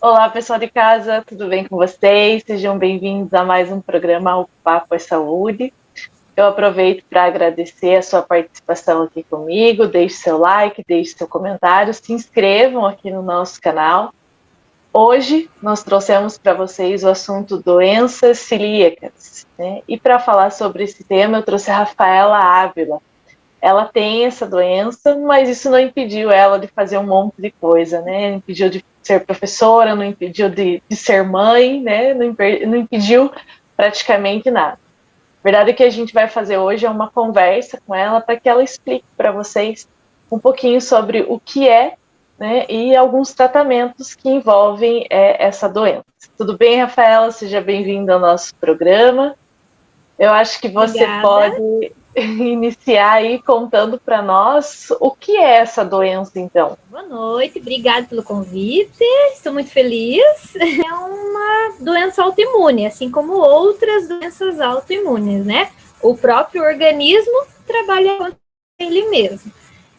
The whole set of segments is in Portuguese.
Olá, pessoal de casa, tudo bem com vocês? Sejam bem-vindos a mais um programa O Papo é Saúde. Eu aproveito para agradecer a sua participação aqui comigo. Deixe seu like, deixe seu comentário, se inscrevam aqui no nosso canal. Hoje nós trouxemos para vocês o assunto doenças celíacas, né? E para falar sobre esse tema, eu trouxe a Rafaela Ávila. Ela tem essa doença, mas isso não impediu ela de fazer um monte de coisa, né? Não impediu de ser professora, não impediu de ser mãe, né? Não impediu praticamente nada. A verdade que a gente vai fazer hoje é uma conversa com ela para que ela explique para vocês um pouquinho sobre o que é, né? E alguns tratamentos que envolvem essa doença. Tudo bem, Rafaela? Seja bem-vinda ao nosso programa. Eu acho que você Obrigada. pode iniciar aí contando para nós o que é essa doença, então. Boa noite, obrigada pelo convite. Estou muito feliz. É uma doença autoimune, assim como outras doenças autoimunes, né? O próprio organismo trabalha contra ele mesmo.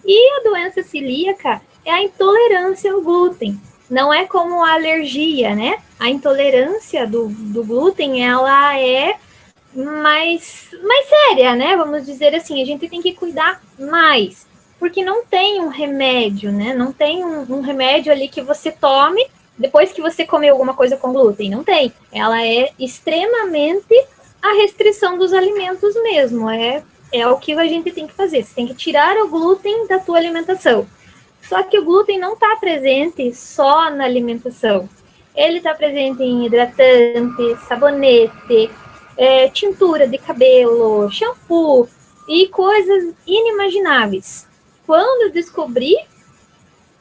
E a doença celíaca é a intolerância ao glúten. Não é como a alergia, né? A intolerância do glúten, ela é mais séria, né? Vamos dizer assim, a gente tem que cuidar mais, porque não tem um remédio, né? Não tem um remédio ali que você tome depois que você comeu alguma coisa com glúten. Não tem. Ela é extremamente a restrição dos alimentos mesmo. É o que a gente tem que fazer. Você tem que tirar o glúten da tua alimentação. Só que o glúten não está presente só na alimentação. Ele está presente em hidratante, sabonete, tintura de cabelo, shampoo e coisas inimagináveis. Quando eu descobri,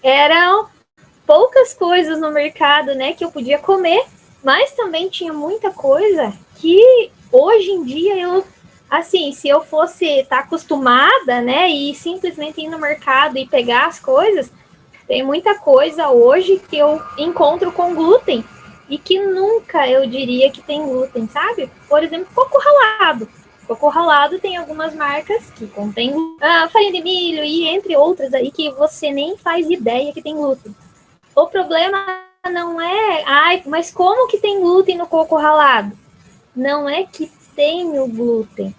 eram poucas coisas no mercado, né, que eu podia comer, mas também tinha muita coisa que hoje em dia eu, assim, se eu fosse estar acostumada, né, e simplesmente ir no mercado e pegar as coisas, tem muita coisa hoje que eu encontro com glúten e que nunca eu diria que tem glúten, sabe? Por exemplo, coco ralado. Coco ralado tem algumas marcas que contém farinha de milho e entre outras aí que você nem faz ideia que tem glúten. O problema não é, mas como que tem glúten no coco ralado? Não é que tem o glúten.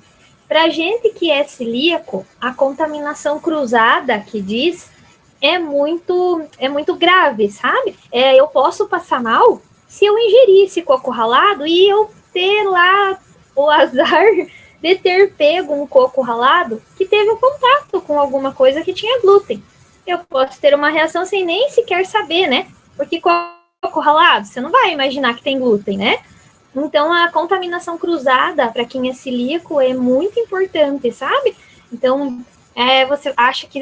Para gente que é celíaco, a contaminação cruzada, que diz, é muito grave, sabe? Eu posso passar mal se eu ingerir esse coco ralado e eu ter lá o azar de ter pego um coco ralado que teve um contato com alguma coisa que tinha glúten. Eu posso ter uma reação sem nem sequer saber, né? Porque coco ralado, você não vai imaginar que tem glúten, né? Então, a contaminação cruzada, para quem é celíaco, é muito importante, sabe? Então, você acha que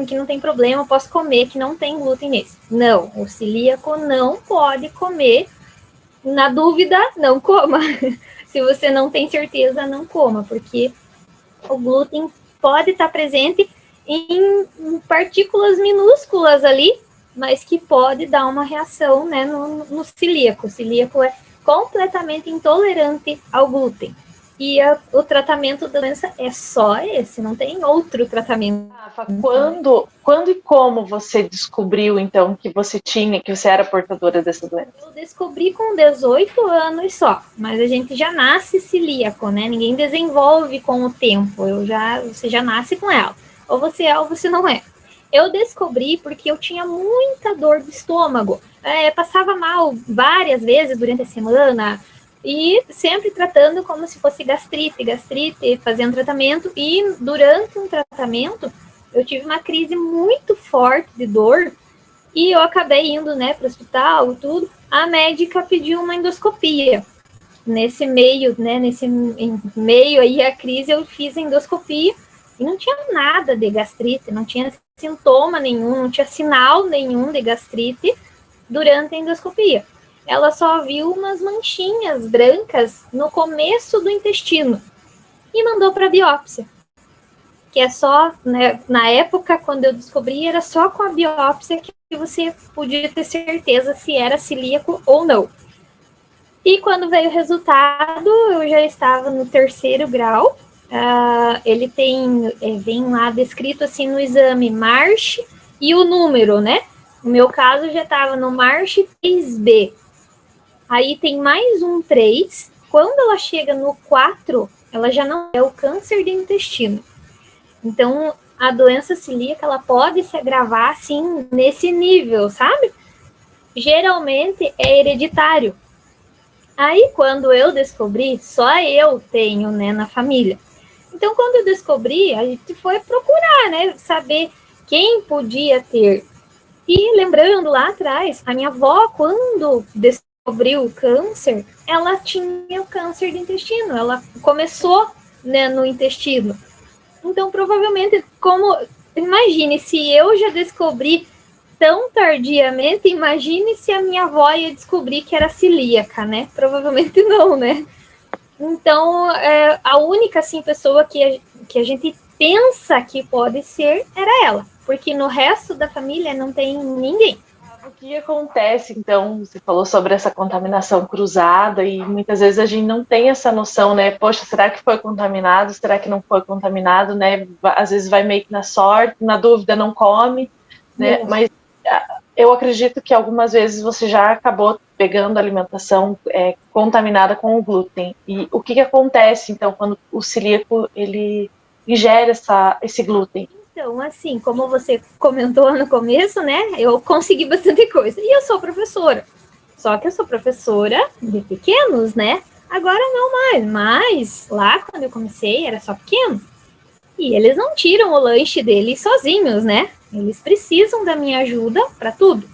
que não tem problema, eu posso comer, que não tem glúten nesse. Não, o celíaco não pode comer. Na dúvida, não coma. Se você não tem certeza, não coma, porque o glúten pode estar presente em partículas minúsculas ali, mas que pode dar uma reação, né, no celíaco. O celíaco é completamente intolerante ao glúten. E o tratamento da doença é só esse, não tem outro tratamento. Rafa, quando e como você descobriu, então, que você era portadora dessa doença? Eu descobri com 18 anos só, mas a gente já nasce celíaco, né? Ninguém desenvolve com o tempo, você já nasce com ela. Ou você é ou você não é. Eu descobri porque eu tinha muita dor de estômago. Passava mal várias vezes durante a semana e sempre tratando como se fosse gastrite, fazendo tratamento. E durante um tratamento, eu tive uma crise muito forte de dor e eu acabei indo, né, para o hospital e tudo. A médica pediu uma endoscopia. Nesse meio, né, nesse meio aí a crise, eu fiz a endoscopia e não tinha nada de gastrite, não tinha sintoma nenhum, não tinha sinal nenhum de gastrite durante a endoscopia. Ela só viu umas manchinhas brancas no começo do intestino e mandou para biópsia. Que é só, né, na época, quando eu descobri, era só com a biópsia que você podia ter certeza se era celíaco ou não. E quando veio o resultado, eu já estava no 3º grau. Ele vem lá descrito assim no exame Marsh e o número, né? O meu caso já estava no March 3B. Aí tem mais um 3. Quando ela chega no 4, ela já não é o câncer de intestino. Então, a doença celíaca, ela pode se agravar, assim, nesse nível, sabe? Geralmente é hereditário. Aí, quando eu descobri, só eu tenho, né, na família. Então, quando eu descobri, a gente foi procurar, né, saber quem podia ter. E lembrando lá atrás, a minha avó, quando descobriu o câncer, ela tinha o câncer de intestino. Ela começou, né, no intestino. Então, provavelmente, como... Imagine, se eu já descobri tão tardiamente, imagine se a minha avó ia descobrir que era celíaca, né? Provavelmente não, né? Então, a única, assim, pessoa que a gente pensa que pode ser era ela. Porque no resto da família não tem ninguém. O que acontece, então, você falou sobre essa contaminação cruzada e muitas vezes a gente não tem essa noção, né? Poxa, será que foi contaminado? Será que não foi contaminado, né? Às vezes vai meio que na sorte, na dúvida não come, né? Mas eu acredito que algumas vezes você já acabou pegando alimentação contaminada com o glúten. E o que acontece, então, quando o celíaco, ele ingere esse glúten? Então, assim, como você comentou no começo, né, eu consegui bastante coisa. E eu sou professora. Só que eu sou professora de pequenos, né? Agora não mais. Mas lá, quando eu comecei, era só pequeno. E eles não tiram o lanche deles sozinhos, né? Eles precisam da minha ajuda para tudo.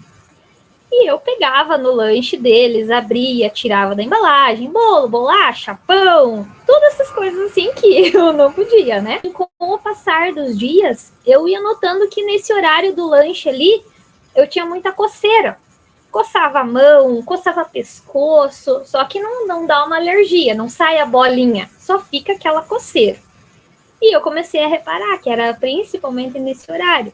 E eu pegava no lanche deles, abria, tirava da embalagem, bolo, bolacha, pão, todas essas coisas assim que eu não podia, né? E com o passar dos dias, eu ia notando que nesse horário do lanche ali, eu tinha muita coceira. Coçava a mão, coçava pescoço, só que não dá uma alergia, não sai a bolinha, só fica aquela coceira. E eu comecei a reparar que era principalmente nesse horário.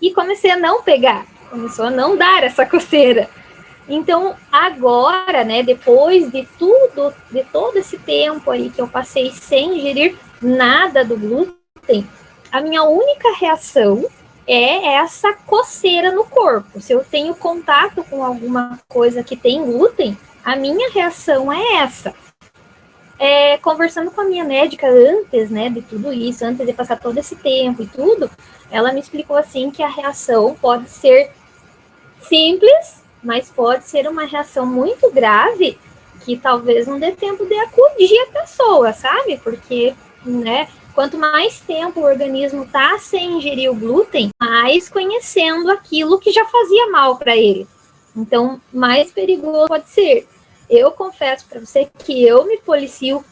E comecei a não pegar, começou a não dar essa coceira. Então, agora, né, depois de tudo, de todo esse tempo aí que eu passei sem ingerir nada do glúten, a minha única reação é essa coceira no corpo. Se eu tenho contato com alguma coisa que tem glúten, a minha reação é essa. Conversando com a minha médica antes, né, de tudo isso, antes de passar todo esse tempo e tudo, ela me explicou assim que a reação pode ser simples, mas pode ser uma reação muito grave que talvez não dê tempo de acudir a pessoa, sabe? Porque, né, quanto mais tempo o organismo tá sem ingerir o glúten, mais conhecendo aquilo que já fazia mal para ele. Então, mais perigoso pode ser. Eu confesso para você que eu me policio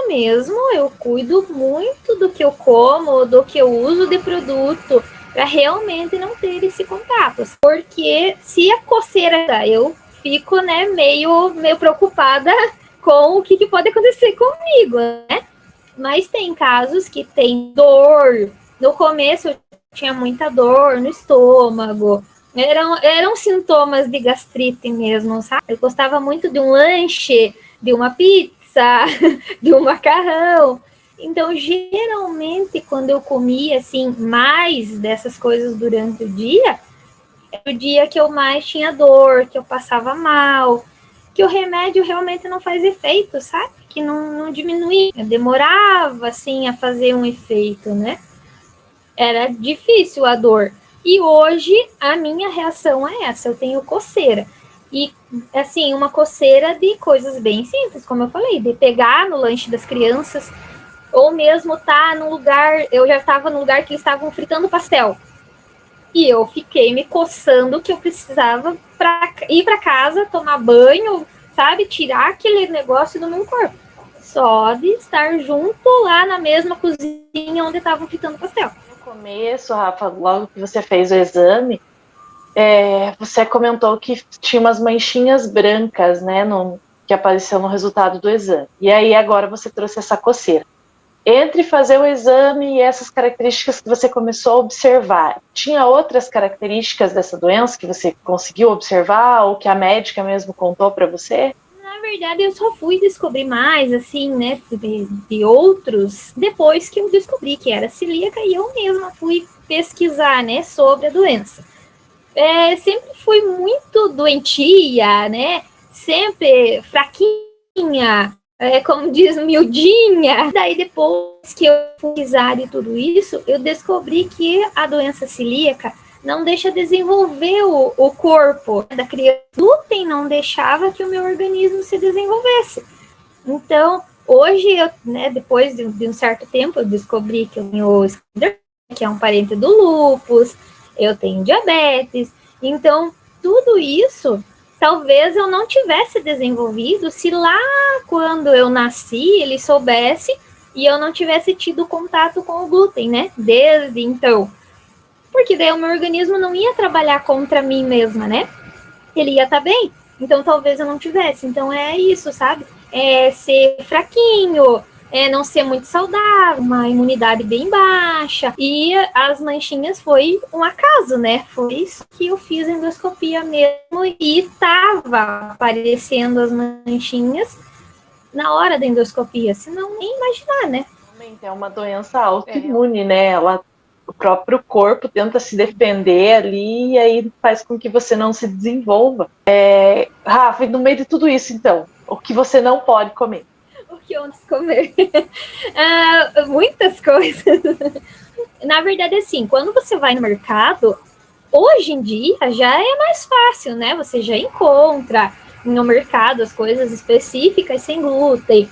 mesmo, eu cuido muito do que eu como, do que eu uso de produto, para realmente não ter esse contato. Porque se a coceira, eu fico, né, meio preocupada com o que pode acontecer comigo, né? Mas tem casos que tem dor. No começo eu tinha muita dor no estômago. Eram sintomas de gastrite mesmo, sabe? Eu gostava muito de um lanche, de uma pizza, de um macarrão. Então, geralmente, quando eu comia, assim, mais dessas coisas durante o dia, era o dia que eu mais tinha dor, que eu passava mal, que o remédio realmente não faz efeito, sabe? Que não diminuía, demorava, assim, a fazer um efeito, né? Era difícil a dor. E hoje, a minha reação é essa, eu tenho coceira. E, assim, uma coceira de coisas bem simples, como eu falei, de pegar no lanche das crianças, ou mesmo tá num lugar, eu já estava num lugar que eles estavam fritando pastel. E eu fiquei me coçando que eu precisava para ir para casa, tomar banho, sabe? Tirar aquele negócio do meu corpo. Só de estar junto lá na mesma cozinha onde estavam fritando pastel. No começo, Rafa, logo que você fez o exame, você comentou que tinha umas manchinhas brancas, né, que apareceu no resultado do exame. E aí agora você trouxe essa coceira. Entre fazer o exame e essas características que você começou a observar, tinha outras características dessa doença que você conseguiu observar ou que a médica mesmo contou para você? Na verdade, eu só fui descobrir mais, assim, né, de outros, depois que eu descobri que era celíaca e eu mesma fui pesquisar, né, sobre a doença. sempre fui muito doentia, né? Sempre fraquinha, como diz, miudinha. Daí, depois que eu fui pesquisar e tudo isso, eu descobri que a doença celíaca não deixa desenvolver o corpo da criança. O glúten não deixava que o meu organismo se desenvolvesse. Então, hoje, depois de um certo tempo, eu descobri que eu tenho que é um parente do lúpus, eu tenho diabetes. Então, tudo isso, talvez eu não tivesse desenvolvido se lá quando eu nasci, ele soubesse e eu não tivesse tido contato com o glúten, né? Desde então. Porque daí o meu organismo não ia trabalhar contra mim mesma, né? Ele ia estar bem. Então talvez eu não tivesse. Então é isso, sabe? É ser fraquinho, não ser muito saudável, uma imunidade bem baixa. E as manchinhas foi um acaso, né? Foi isso que eu fiz endoscopia mesmo e tava aparecendo as manchinhas na hora da endoscopia, senão nem imaginar, né? Realmente é uma doença autoimune, né? O próprio corpo tenta se defender ali e aí faz com que você não se desenvolva. Rafa, no meio de tudo isso, então, o que você não pode comer? O que eu comer? Muitas coisas. Na verdade, assim, quando você vai no mercado, hoje em dia já é mais fácil, né? Você já encontra no mercado as coisas específicas sem glúten,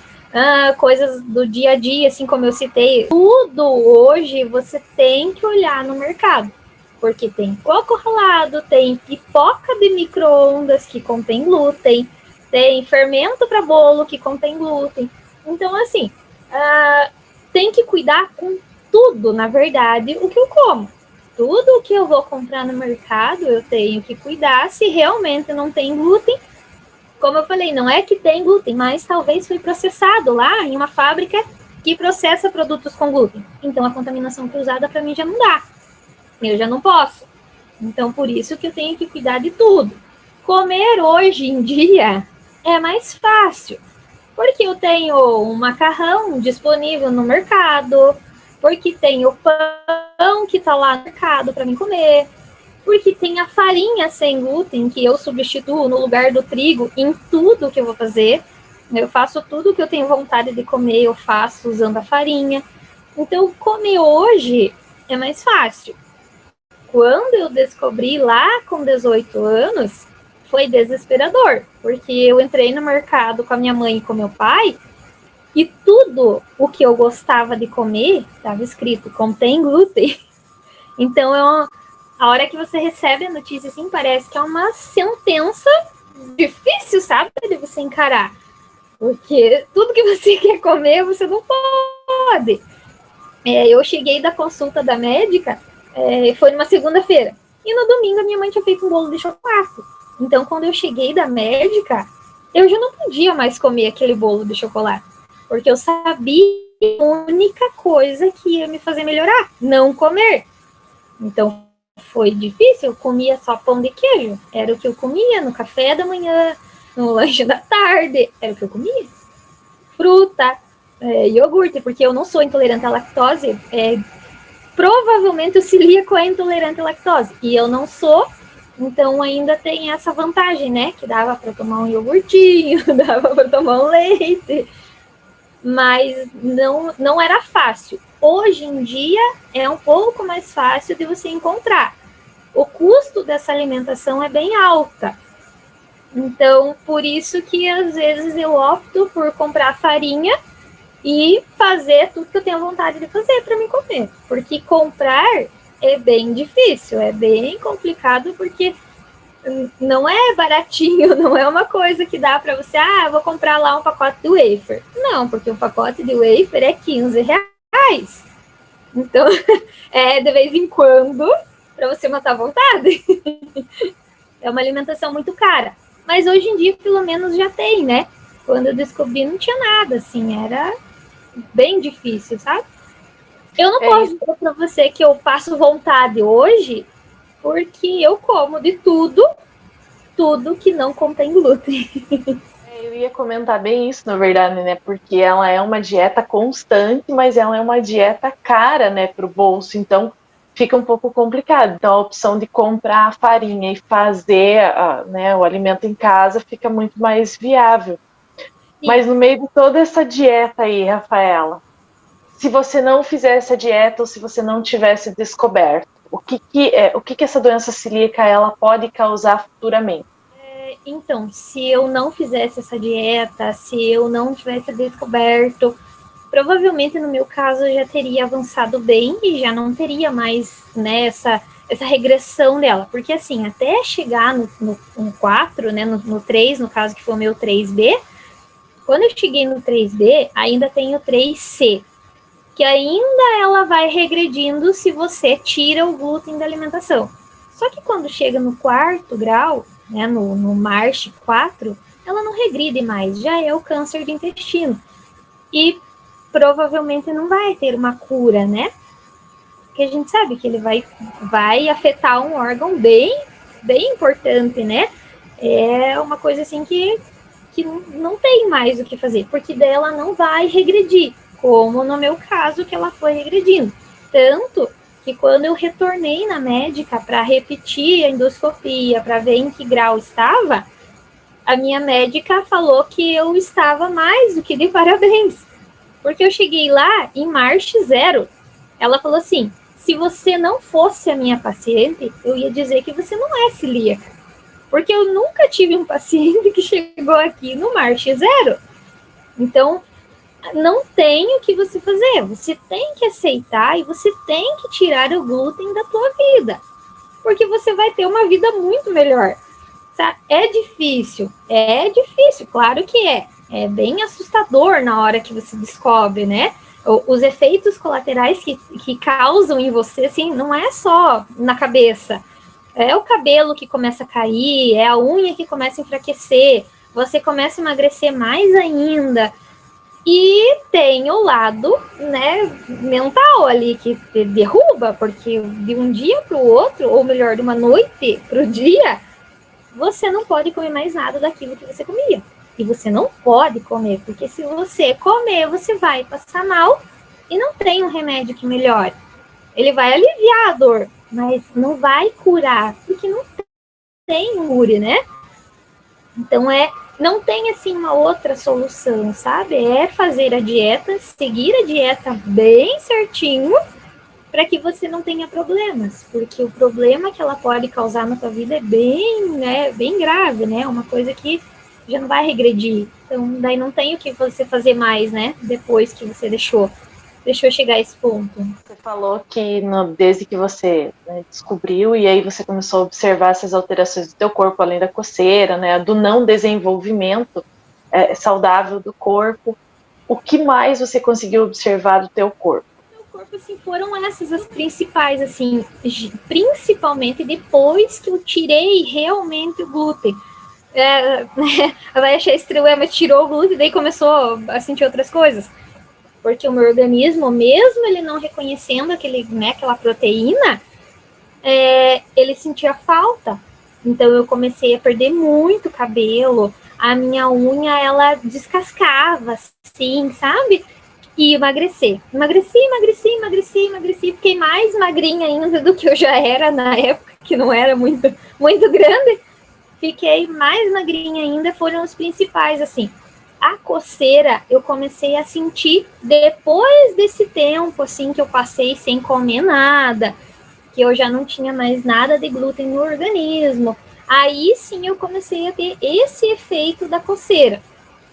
coisas do dia a dia, assim como eu citei. Tudo hoje você tem que olhar no mercado, porque tem coco ralado, tem pipoca de micro-ondas que contém glúten, tem fermento para bolo que contém glúten. Então, assim, tem que cuidar com tudo, na verdade, o que eu como. Tudo que eu vou comprar no mercado, eu tenho que cuidar se realmente não tem glúten. Como eu falei, não é que tem glúten, mas talvez foi processado lá em uma fábrica que processa produtos com glúten. Então, a contaminação cruzada para mim já não dá. Eu já não posso. Então, por isso que eu tenho que cuidar de tudo. Comer hoje em dia é mais fácil, porque eu tenho um macarrão disponível no mercado, porque tem o pão que está lá no mercado para mim comer, porque tem a farinha sem glúten que eu substituo no lugar do trigo em tudo que eu vou fazer. Eu faço tudo que eu tenho vontade de comer, eu faço usando a farinha. Então, comer hoje é mais fácil. Quando eu descobri lá com 18 anos, foi desesperador, porque eu entrei no mercado com a minha mãe e com meu pai e tudo o que eu gostava de comer estava escrito contém glúten. Então, a hora que você recebe a notícia, assim, parece que é uma sentença difícil, sabe, de você encarar. Porque tudo que você quer comer, você não pode. Eu cheguei da consulta da médica, foi numa segunda-feira. E no domingo a minha mãe tinha feito um bolo de chocolate. Então, quando eu cheguei da médica, eu já não podia mais comer aquele bolo de chocolate. Porque eu sabia a única coisa que ia me fazer melhorar, não comer. Então, foi difícil, eu comia só pão de queijo. Era o que eu comia no café da manhã, no lanche da tarde, era o que eu comia. Fruta, iogurte, porque eu não sou intolerante à lactose. Provavelmente o celíaco é intolerante à lactose. E eu não sou, então ainda tem essa vantagem, né? Que dava para tomar um iogurtinho, dava para tomar um leite. Mas não era fácil. Hoje em dia é um pouco mais fácil de você encontrar. O custo dessa alimentação é bem alta. Então, por isso que às vezes eu opto por comprar farinha e fazer tudo que eu tenho vontade de fazer para me comer. Porque comprar é bem difícil, é bem complicado, porque não é baratinho, não é uma coisa que dá para você, vou comprar lá um pacote de wafer. Não, porque um pacote de wafer é 15 reais. Então, de vez em quando, para você matar a vontade. É uma alimentação muito cara. Mas hoje em dia, pelo menos, já tem, né? Quando eu descobri, não tinha nada, assim, era bem difícil, sabe? Eu não posso dizer para você que eu passo vontade hoje, porque eu como de tudo que não contém glúten. Eu ia comentar bem isso, na verdade, né? Porque ela é uma dieta constante, mas ela é uma dieta cara, né, para o bolso. Então, fica um pouco complicado. Então, a opção de comprar a farinha e fazer né, o alimento em casa fica muito mais viável. Sim. Mas no meio de toda essa dieta aí, Rafaela, se você não fizer essa dieta ou se você não tivesse descoberto, o que essa doença celíaca ela pode causar futuramente? Então, se eu não fizesse essa dieta, se eu não tivesse descoberto, provavelmente no meu caso eu já teria avançado bem e já não teria mais, né, essa regressão dela. Porque assim, até chegar no 4, né, no 3, no caso que foi o meu 3B, quando eu cheguei no 3B, ainda tem o 3C, que ainda ela vai regredindo se você tira o glúten da alimentação. Só que quando chega no 4º grau, né, no MARCH 4, ela não regride mais, já é o câncer de intestino. E provavelmente não vai ter uma cura, né? Porque a gente sabe que ele vai afetar um órgão bem importante, né? É uma coisa assim que não tem mais o que fazer, porque dela não vai regredir, como no meu caso que ela foi regredindo. Tanto que quando eu retornei na médica para repetir a endoscopia, para ver em que grau estava, a minha médica falou que eu estava mais do que de parabéns. Porque eu cheguei lá em MARCH 0. Ela falou assim, se você não fosse a minha paciente, eu ia dizer que você não é celíaca. Porque eu nunca tive um paciente que chegou aqui no MARCH 0. Então, não tem o que você fazer. Você tem que aceitar e você tem que tirar o glúten da tua vida. Porque você vai ter uma vida muito melhor. É difícil, claro que é. É bem assustador na hora que você descobre, né? Os efeitos colaterais que causam em você, assim, não é só na cabeça. É o cabelo que começa a cair, é a unha que começa a enfraquecer, você começa a emagrecer mais ainda. E tem o lado, né, mental ali que te derruba, porque de um dia para o outro, ou melhor, de uma noite para o dia, você não pode comer mais nada daquilo que você comia. E você não pode comer, porque se você comer, você vai passar mal e não tem um remédio que melhore. Ele vai aliviar a dor, mas não vai curar, porque não tem cure, né? Então, não tem, assim, uma outra solução, sabe? É fazer a dieta, seguir a dieta bem certinho, para que você não tenha problemas, porque o problema que ela pode causar na tua vida é bem grave, né? Uma coisa que já não vai regredir. Então, daí não tem o que você fazer mais, né? Depois que você deixou chegar a esse ponto. Você falou que desde que você, né, descobriu e aí você começou a observar essas alterações do teu corpo, além da coceira, né, do não desenvolvimento saudável do corpo, o que mais você conseguiu observar do teu corpo? Corpo, assim, foram essas as principais, assim, principalmente depois que eu tirei realmente o glúten. Vai achar estranho, mas tirou o glúten e daí começou a sentir outras coisas. Porque o meu organismo, mesmo ele não reconhecendo aquela proteína, ele sentia falta. Então eu comecei a perder muito cabelo, a minha unha, ela descascava, assim, sabe? E emagreci, fiquei mais magrinha ainda do que eu já era na época, que não era muito, muito grande, fiquei mais magrinha ainda, foram os principais, assim. A coceira eu comecei a sentir depois desse tempo, assim, que eu passei sem comer nada, que eu já não tinha mais nada de glúten no organismo, aí sim eu comecei a ter esse efeito da coceira.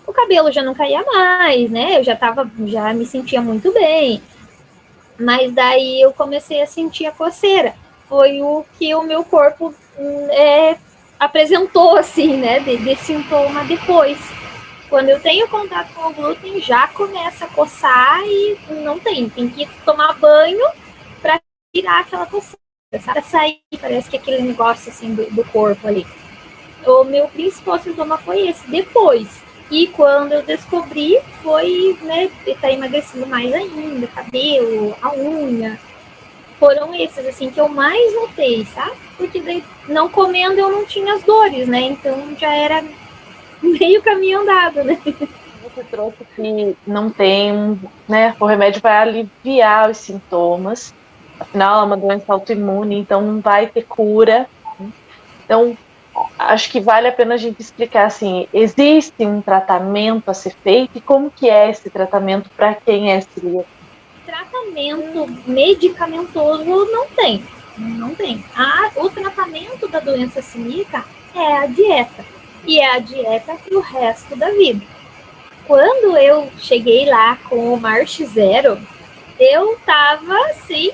O cabelo já não caía mais, né? Eu já me sentia muito bem. Mas daí eu comecei a sentir a coceira. Foi o que o meu corpo apresentou, assim, né? De sintoma depois. Quando eu tenho contato com o glúten, já começa a coçar e não tem que tomar banho para tirar aquela coceira, sabe? Sair, parece que aquele negócio, assim, do corpo ali. O meu principal sintoma foi esse, depois. E quando eu descobri, foi, né, tá emagrecendo mais ainda, cabelo, a unha. Foram esses, assim, que eu mais notei, sabe? Porque daí, não comendo, eu não tinha as dores, né? Então, já era meio caminho andado, né? Você trouxe que não tem, né? O remédio vai aliviar os sintomas, Afinal, é uma doença autoimune, então não vai ter cura. Então, acho que vale a pena a gente explicar assim, existe um tratamento a ser feito e como que é esse tratamento para quem é celíaco? Tratamento medicamentoso não tem. Não tem. O tratamento da doença celíaca é a dieta. E é a dieta para o resto da vida. Quando eu cheguei lá com o March Zero, eu tava assim,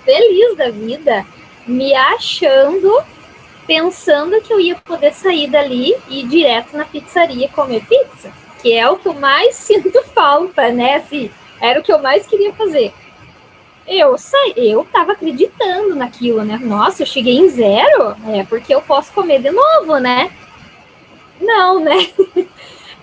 feliz da vida, me achando, pensando que eu ia poder sair dali e ir direto na pizzaria comer pizza, que é o que eu mais sinto falta, né? Assim, era o que eu mais queria fazer. Eu tava acreditando naquilo, né? Nossa, eu cheguei em zero, porque eu posso comer de novo, né? Não, né?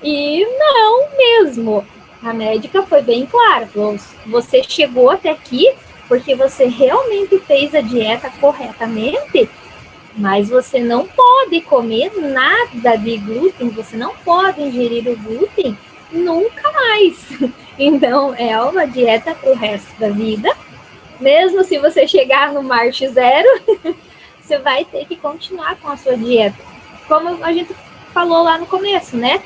E não mesmo. A médica foi bem clara, falou, você chegou até aqui porque você realmente fez a dieta corretamente, mas você não pode comer nada de glúten, você não pode ingerir o glúten nunca mais. Então, é uma dieta para o resto da vida. Mesmo se você chegar no March Zero, você vai ter que continuar com a sua dieta. Como a gente falou lá no começo, né?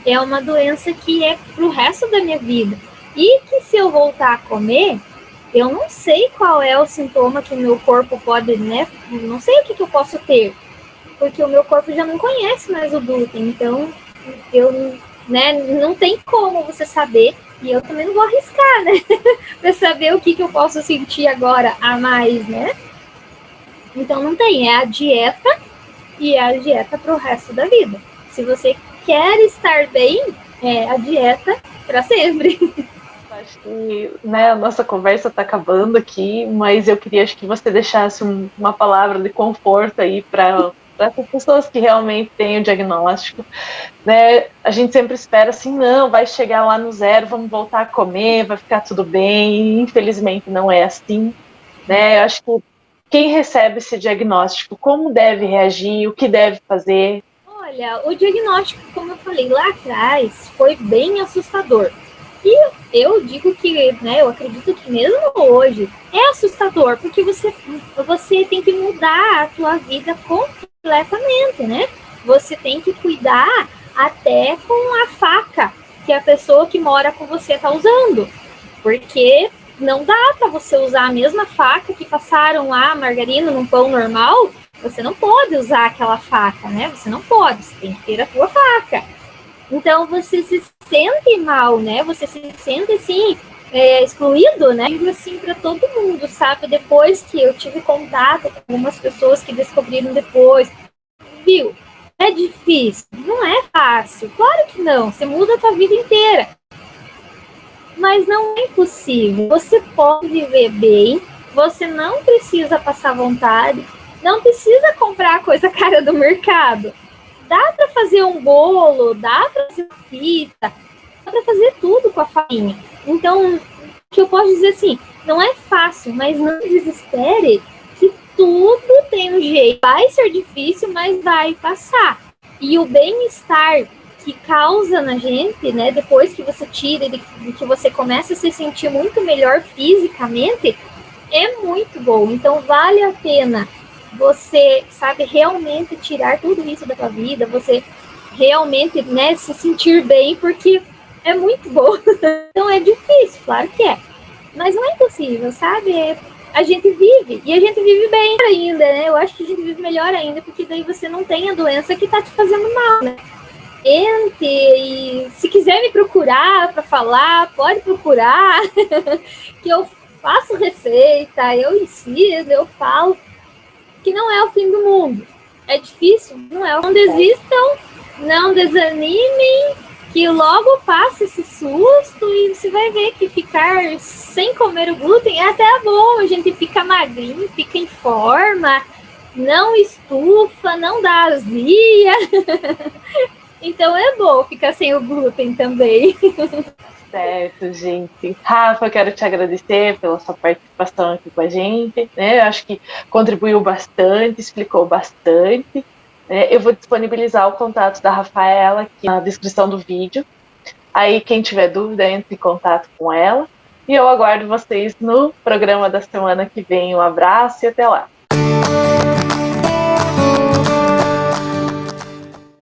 É uma doença que é pro resto da minha vida. E que se eu voltar a comer, eu não sei qual é o sintoma que o meu corpo pode, né? Não sei o que eu posso ter. Porque o meu corpo já não conhece mais o glúten. Então, eu, né, não tem como você saber. E eu também não vou arriscar, né? Pra saber o que eu posso sentir agora a mais, né? Então não tem, é a dieta e é a dieta para o resto da vida. Se você quer estar bem, é a dieta para sempre. Acho que, né, a nossa conversa está acabando aqui, mas eu queria acho que você deixasse uma palavra de conforto aí para essas pessoas que realmente têm o diagnóstico, né? A gente sempre espera assim, não, vai chegar lá no zero, vamos voltar a comer, vai ficar tudo bem. E, infelizmente não é assim, né? Eu acho que quem recebe esse diagnóstico, como deve reagir, o que deve fazer? Olha, o diagnóstico, como eu falei lá atrás, foi bem assustador. E eu digo que, né, eu acredito que mesmo hoje é assustador, porque você tem que mudar a tua vida completamente, né? Você tem que cuidar até com a faca que a pessoa que mora com você está usando. Porque não dá para você usar a mesma faca que passaram lá a margarina num pão normal. Você não pode usar aquela faca, né? Você não pode, você tem que ter a tua faca. Então você se sente mal, né? Você se sente assim, excluído, né? Digo assim para todo mundo, sabe? Depois que eu tive contato com algumas pessoas que descobriram depois, viu? É difícil, não é fácil. Claro que não, você muda a tua vida inteira. Mas não é impossível. Você pode viver bem, você não precisa passar vontade, não precisa comprar coisa cara do mercado. Dá para fazer um bolo, dá para fazer uma pizza, dá para fazer tudo com a farinha. Então, o que eu posso dizer assim, não é fácil, mas não desespere que tudo tem um jeito. Vai ser difícil, mas vai passar. E o bem-estar que causa na gente, né, depois que você tira, que você começa a se sentir muito melhor fisicamente, é muito bom. Então, vale a pena você, sabe, realmente tirar tudo isso da tua vida, você realmente, né, se sentir bem, porque é muito bom. Então, é difícil, claro que é. Mas não é impossível, sabe? A gente vive, e a gente vive bem ainda, né? Eu acho que a gente vive melhor ainda, porque daí você não tem a doença que tá te fazendo mal, né? E se quiser me procurar para falar, pode procurar, que eu faço receita, eu ensino, eu falo que não é o fim do mundo. É difícil? Não é. Não desistam, não desanimem, que logo passa esse susto e você vai ver que ficar sem comer o glúten é até bom, a gente fica magrinho, fica em forma, não estufa, não dá azia. Então é bom ficar sem o glúten também. Certo, gente. Rafa, eu quero te agradecer pela sua participação aqui com a gente, né? Eu acho que contribuiu bastante, explicou bastante. Eu vou disponibilizar o contato da Rafaela aqui na descrição do vídeo. Aí, quem tiver dúvida, entre em contato com ela. E eu aguardo vocês no programa da semana que vem. Um abraço e até lá!